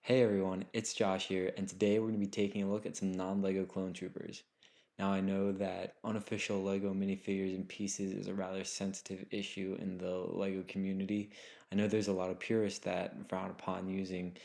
Hey everyone, it's Josh here, and today we're going to be taking a look at some non-LEGO clone troopers. Now I know that unofficial LEGO minifigures and pieces is a rather sensitive issue in the LEGO community. I know there's a lot of purists that frown upon using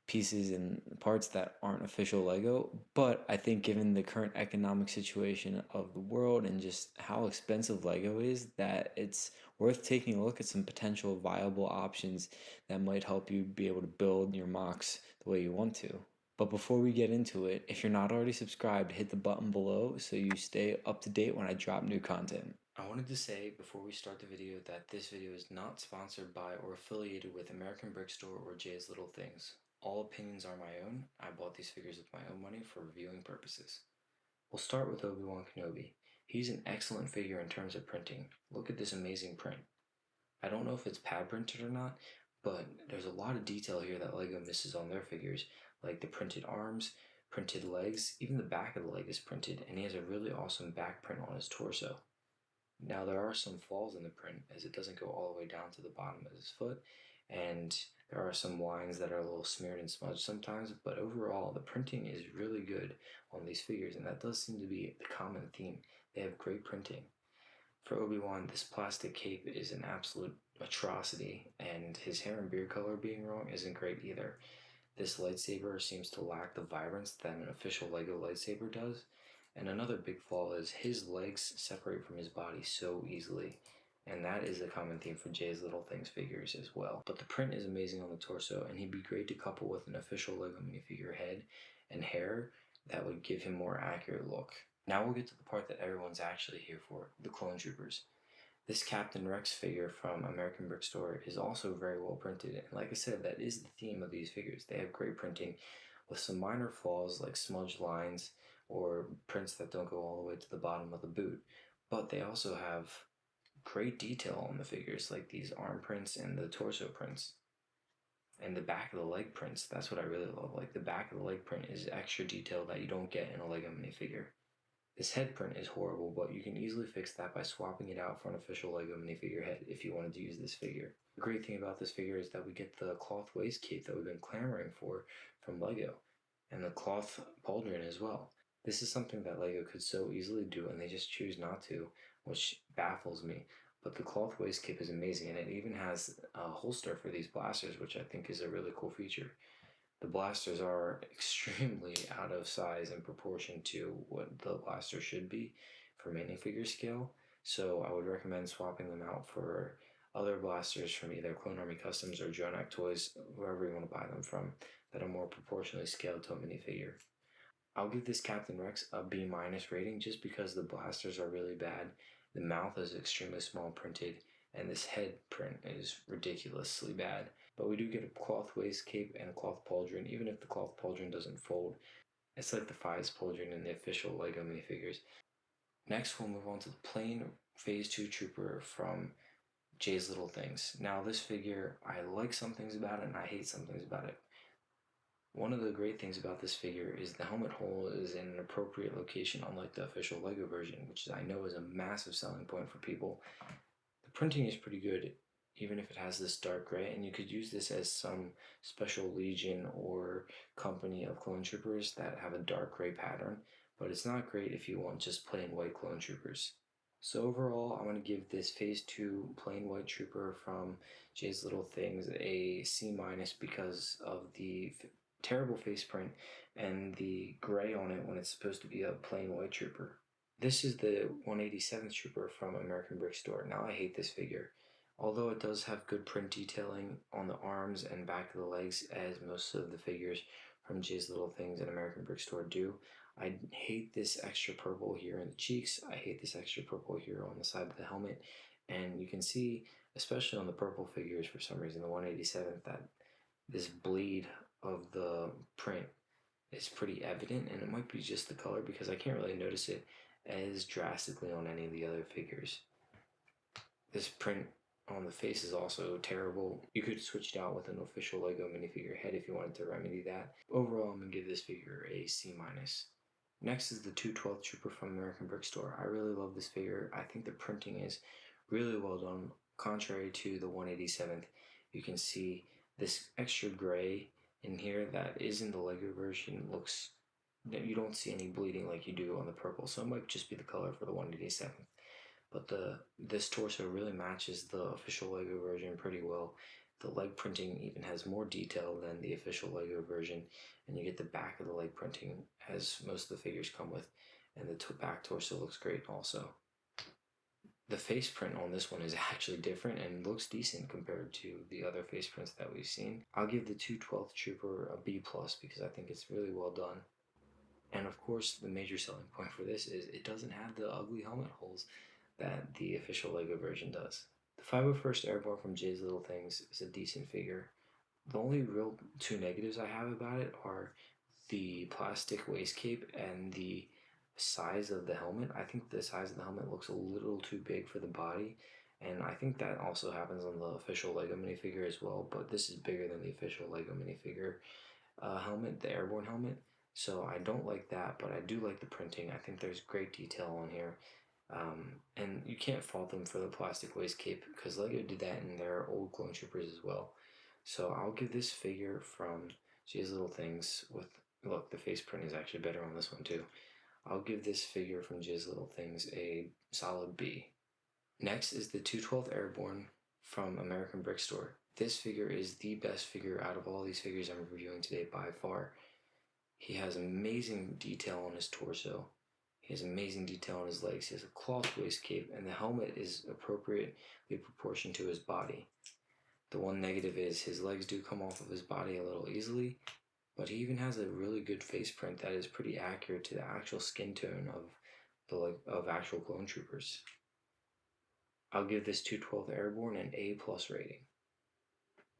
pieces and parts that aren't official LEGO, but I think given the current economic situation of the world and just how expensive LEGO is, that it's worth taking a look at some potential viable options that might help you be able to build your mocks the way you want to. But before we get into it, if you're not already subscribed, hit the button below so you stay up to date when I drop new content. I wanted to say before we start the video that this video is not sponsored by or affiliated with American Brick Store or Jay's Little Things. All opinions are my own. I bought these figures with my own money for reviewing purposes. We'll start with Obi-Wan Kenobi. He's an excellent figure in terms of printing. Look at this amazing print. I don't know if it's pad printed or not, but there's a lot of detail here that LEGO misses on their figures, like the printed arms, printed legs, even the back of the leg is printed, and he has a really awesome back print on his torso. Now there are some flaws in the print as it doesn't go all the way down to the bottom of his foot, and there are some lines that are a little smeared and smudged sometimes, but overall the printing is really good on these figures, and that does seem to be the common theme. They have great printing. For Obi-Wan, this plastic cape is an absolute atrocity, and his hair and beard color being wrong isn't great either. This lightsaber seems to lack the vibrance that an official LEGO lightsaber does, and another big flaw is his legs separate from his body so easily, and that is a common theme for Jay's Little Things figures as well. But the print is amazing on the torso, and he'd be great to couple with an official LEGO minifigure head and hair that would give him a more accurate look. Now we'll get to the part that everyone's actually here for, the clone troopers. This Captain Rex figure from American Brick Store is also very well printed, and like I said, that is the theme of these figures. They have great printing with some minor flaws like smudged lines or prints that don't go all the way to the bottom of the boot, but they also have great detail on the figures like these arm prints and the torso prints. And the back of the leg prints, that's what I really love. Like the back of the leg print is extra detail that you don't get in a LEGO minifigure. This head print is horrible, but you can easily fix that by swapping it out for an official LEGO minifigure head if you wanted to use this figure. The great thing about this figure is that we get the cloth waist cape that we've been clamoring for from LEGO, and the cloth pauldron as well. This is something that LEGO could so easily do and they just choose not to, which baffles me. But the cloth waist cape is amazing, and it even has a holster for these blasters, which I think is a really cool feature. The blasters are extremely out of size in proportion to what the blaster should be for minifigure scale, so I would recommend swapping them out for other blasters from either Clone Army Customs or Jonak Toys, wherever you want to buy them from, that are more proportionally scaled to a minifigure. I'll give this Captain Rex a B- rating just because the blasters are really bad, the mouth is extremely small printed, and this head print is ridiculously bad. But we do get a cloth waist cape and a cloth pauldron, even if the cloth pauldron doesn't fold. It's like the Fives pauldron in the official LEGO minifigures. Next, we'll move on to the plain Phase 2 Trooper from Jay's Little Things. Now, this figure, I like some things about it and I hate some things about it. One of the great things about this figure is the helmet hole is in an appropriate location, unlike the official LEGO version, which I know is a massive selling point for people. The printing is pretty good, even if it has this dark gray, and you could use this as some special legion or company of clone troopers that have a dark gray pattern, but it's not great if you want just plain white clone troopers. So overall, I'm going to give this Phase 2 plain white trooper from Jay's Little Things a C- because of the terrible face print and the gray on it when it's supposed to be a plain white trooper. This is the 187th Trooper from American Brick Store. Now I hate this figure. Although it does have good print detailing on the arms and back of the legs, as most of the figures from Jay's Little Things and American Brick Store do, I hate this extra purple here in the cheeks. I hate this extra purple here on the side of the helmet. And you can see, especially on the purple figures for some reason, the 187th, that this bleed of the print is pretty evident, and it might be just the color because I can't really notice it as drastically on any of the other figures. This print on the face is also terrible. You could switch it out with an official LEGO minifigure head if you wanted to remedy that. Overall, I'm going to give this figure a C-. Next is the 212th Trooper from American Brick Store. I really love this figure. I think the printing is really well done. Contrary to the 187th, you can see this extra gray in here that is in the Lego version looks, you don't see any bleeding like you do on the purple, so it might just be the color for the 187th. But this torso really matches the official Lego version pretty well. The leg printing even has more detail than the official Lego version, and you get the back of the leg printing as most of the figures come with, and the back torso looks great also. The face print on this one is actually different and looks decent compared to the other face prints that we've seen. I'll give the 212th Trooper a B+ because I think it's really well done. And of course, the major selling point for this is it doesn't have the ugly helmet holes that the official Lego version does. The 501st Airborne from Jay's Little Things is a decent figure. The only real two negatives I have about it are the plastic waist cape and the size of the helmet. I think the size of the helmet looks a little too big for the body, and I think that also happens on the official Lego minifigure as well, but this is bigger than the official Lego minifigure helmet, the Airborne helmet. So I don't like that, but I do like the printing. I think there's great detail on here. And you can't fault them for the plastic waist cape because Lego did that in their old Clone Troopers as well. So I'll give this figure from Jay's Little Things with, look, the face print is actually better on this one too. I'll give this figure from Jay's Little Things a solid B. Next is the 212th Airborne from American Brick Store. This figure is the best figure out of all these figures I'm reviewing today by far. He has amazing detail on his torso. He has amazing detail on his legs. He has a cloth waist cape, and the helmet is appropriately proportioned to his body. The one negative is his legs do come off of his body a little easily, but he even has a really good face print that is pretty accurate to the actual skin tone of actual Clone Troopers. I'll give this 212th Airborne an A+ rating.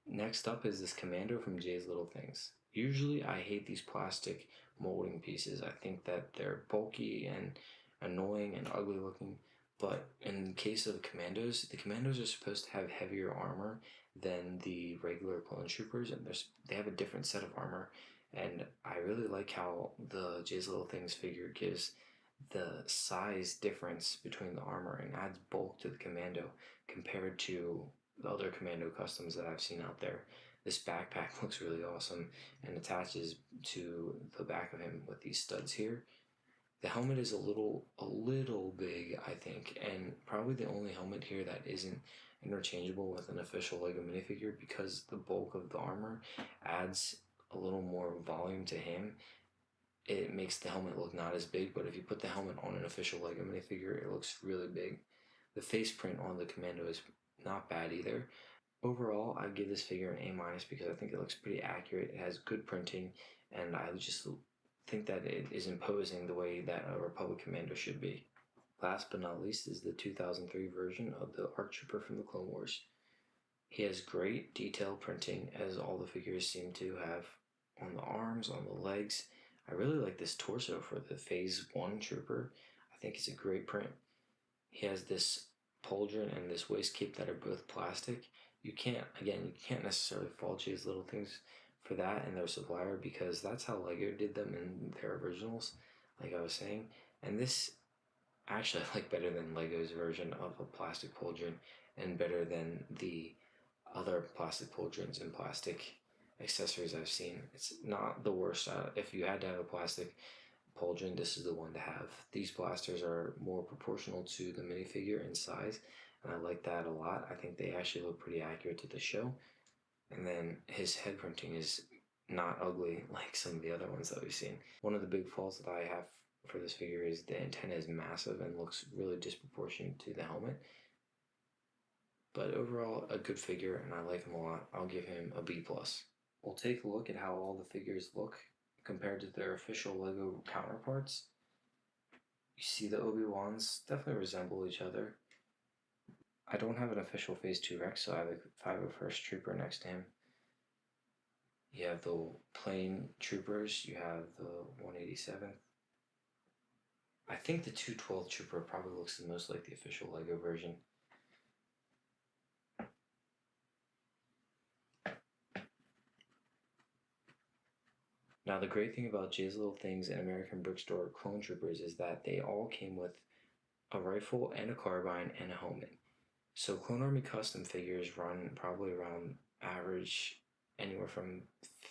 Next up is this Commando from Jay's Little Things. Usually I hate these plastic molding pieces. I think that they're bulky and annoying and ugly looking, but in the case of Commandos, the Commandos are supposed to have heavier armor than the regular Clone Troopers, and they have a different set of armor, and I really like how the Jay's Little Things figure gives the size difference between the armor and adds bulk to the Commando compared to the other Commando customs that I've seen out there. This backpack looks really awesome and attaches to the back of him with these studs here. The helmet is a little big, I think, and probably the only helmet here that isn't interchangeable with an official Lego minifigure because the bulk of the armor adds a little more volume to him. It makes the helmet look not as big, but if you put the helmet on an official Lego minifigure, it looks really big. The face print on the Commando is not bad either. Overall, I give this figure an A- because I think it looks pretty accurate. It has good printing, and I just think that it is imposing the way that a Republic Commando should be. Last but not least is the 2003 version of the ARC Trooper from the Clone Wars. He has great detail printing, as all the figures seem to have, on the arms, on the legs. I really like this torso for the Phase 1 Trooper. I think it's a great print. He has this pauldron and this waist cape that are both plastic. You can't necessarily fault Jay's Little Things for that and their supplier because that's how Lego did them in their originals, like I was saying. And this actually I like better than Lego's version of a plastic pauldron and better than the other plastic pauldrons and plastic accessories I've seen. It's not the worst. If you had to have a plastic pauldron, this is the one to have. These blasters are more proportional to the minifigure in size, and I like that a lot. I think they actually look pretty accurate to the show. And then his head printing is not ugly like some of the other ones that we've seen. One of the big faults that I have for this figure is the antenna is massive and looks really disproportionate to the helmet. But overall, a good figure, and I like him a lot. I'll give him a B+. We'll take a look at how all the figures look compared to their official Lego counterparts. You see the Obi-Wans definitely resemble each other. I don't have an official Phase 2 Rex, so I have a 501st Trooper next to him. You have the plain Troopers, you have the 187th. I think the 212th Trooper probably looks the most like the official Lego version. Now, the great thing about Jay's Little Things and American Brick Store Clone Troopers is that they all came with a rifle and a carbine and a helmet. So Clone Army custom figures run probably around average anywhere from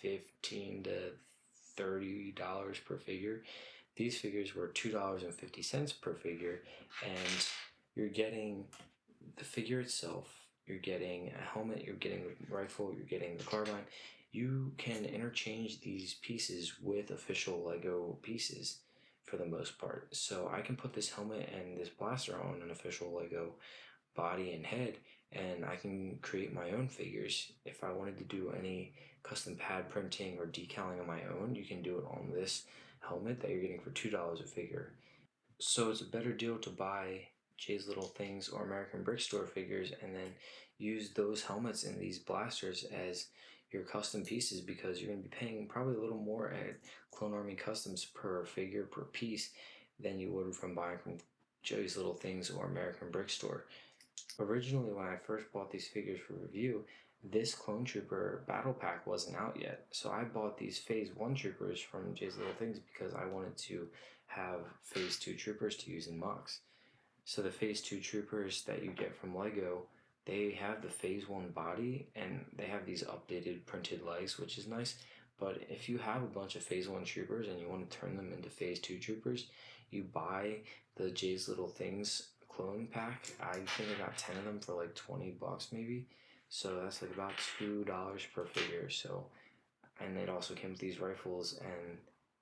$15 to $30 per figure. These figures were $2.50 per figure, and you're getting the figure itself, you're getting a helmet, you're getting the rifle, you're getting the carbine. You can interchange these pieces with official Lego pieces for the most part. So I can put this helmet and this blaster on an official Lego body and head, and I can create my own figures. If I wanted to do any custom pad printing or decaling on my own, you can do it on this helmet that you're getting for $2 a figure. So it's a better deal to buy Jay's Little Things or American Brick Store figures and then use those helmets and these blasters as your custom pieces, because you're going to be paying probably a little more at Clone Army Customs per figure per piece than you would from buying from Jay's Little Things or American Brick Store. Originally, when I first bought these figures for review, this Clone Trooper battle pack wasn't out yet. So I bought these Phase 1 Troopers from Jay's Little Things because I wanted to have Phase 2 Troopers to use in MOCs. So the Phase 2 Troopers that you get from LEGO, they have the Phase 1 body and they have these updated printed legs, which is nice. But if you have a bunch of Phase 1 Troopers and you want to turn them into Phase 2 Troopers, you buy the Jay's Little Things clone pack. I think I got 10 of them for like $20 maybe. So that's like about $2 per figure. So, and it also came with these rifles and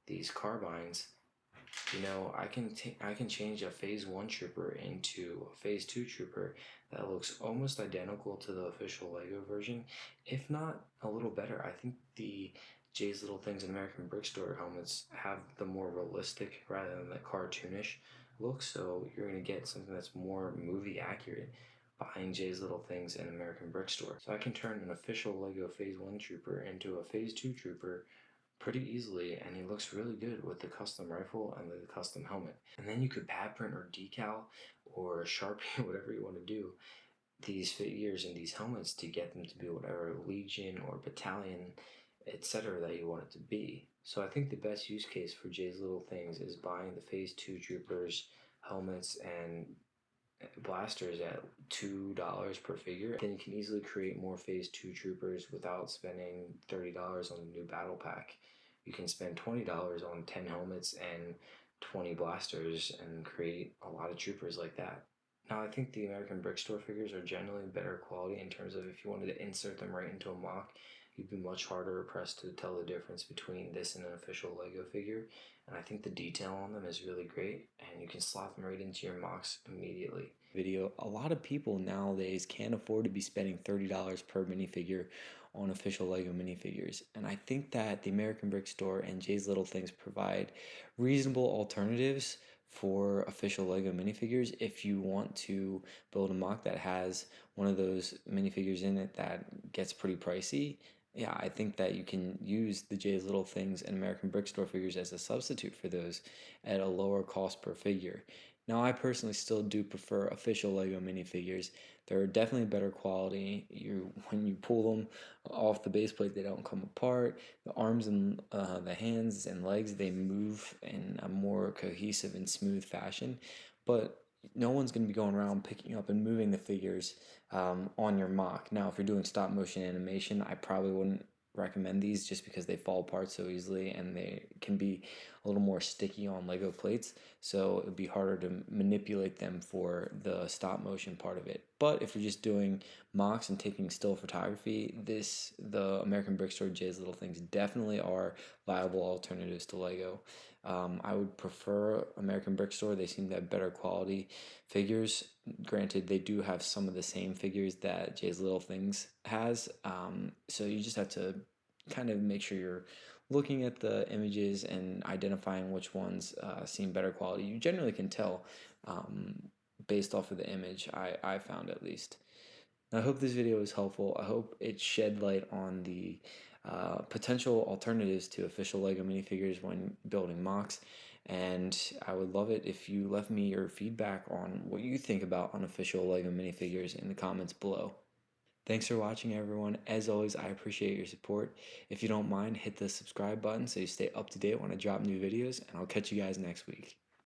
these carbines. I can change a Phase 1 Trooper into a Phase 2 Trooper that looks almost identical to the official LEGO version, if not a little better. I think the Jay's Little Things and American Brick Store helmets have the more realistic rather than the cartoonish look, so you're going to get something that's more movie accurate behind Jay's Little Things and American Brick Store. So I can turn an official LEGO Phase 1 Trooper into a Phase 2 Trooper pretty easily, and he looks really good with the custom rifle and the custom helmet. And then you could pad print or decal or Sharpie, whatever you want to do, these figures and these helmets to get them to be whatever legion or battalion, etc. that you want it to be. So I think the best use case for Jay's Little Things is buying the Phase 2 Troopers helmets and blasters at $2 per figure. Then you can easily create more Phase 2 Troopers without spending $30 on the new battle pack. You can spend $20 on 10 helmets and 20 blasters and create a lot of troopers like that. Now, I think the American Brick Store figures are generally better quality in terms of if you wanted to insert them right into a MOC, you'd be much harder pressed to tell the difference between this and an official LEGO figure. And I think the detail on them is really great, and you can slot them right into your MOCs immediately. A lot of people nowadays can't afford to be spending $30 per minifigure on official LEGO minifigures, and I think that the American Brick Store and Jay's Little Things provide reasonable alternatives for official LEGO minifigures if you want to build a MOC that has one of those minifigures in it that gets pretty pricey. Yeah, I think that you can use the Jay's Little Things and American Brick Store figures as a substitute for those at a lower cost per figure. Now, I personally still do prefer official LEGO minifigures. They're definitely better quality. When you pull them off the base plate, they don't come apart. The arms and the hands and legs, they move in a more cohesive and smooth fashion. But no one's going to be going around picking up and moving the figures on your MOC. Now, if you're doing stop motion animation, I probably wouldn't recommend these just because they fall apart so easily and they can be a little more sticky on Lego plates, so it would be harder to manipulate them for the stop motion part of it. But if you're just doing MOCs and taking still photography, the American Brick Store Jay's Little Things definitely are viable alternatives to Lego. I would prefer American Brick Store. They seem to have better quality figures. Granted, they do have some of the same figures that Jay's Little Things has. So you just have to kind of make sure you're looking at the images and identifying which ones seem better quality. You generally can tell based off of the image, I found at least. I hope this video was helpful. I hope it shed light on the potential alternatives to official LEGO minifigures when building MOCs. And I would love it if you left me your feedback on what you think about unofficial LEGO minifigures in the comments below. Thanks for watching, everyone. As always, I appreciate your support. If you don't mind, hit the subscribe button so you stay up to date when I drop new videos, and I'll catch you guys next week.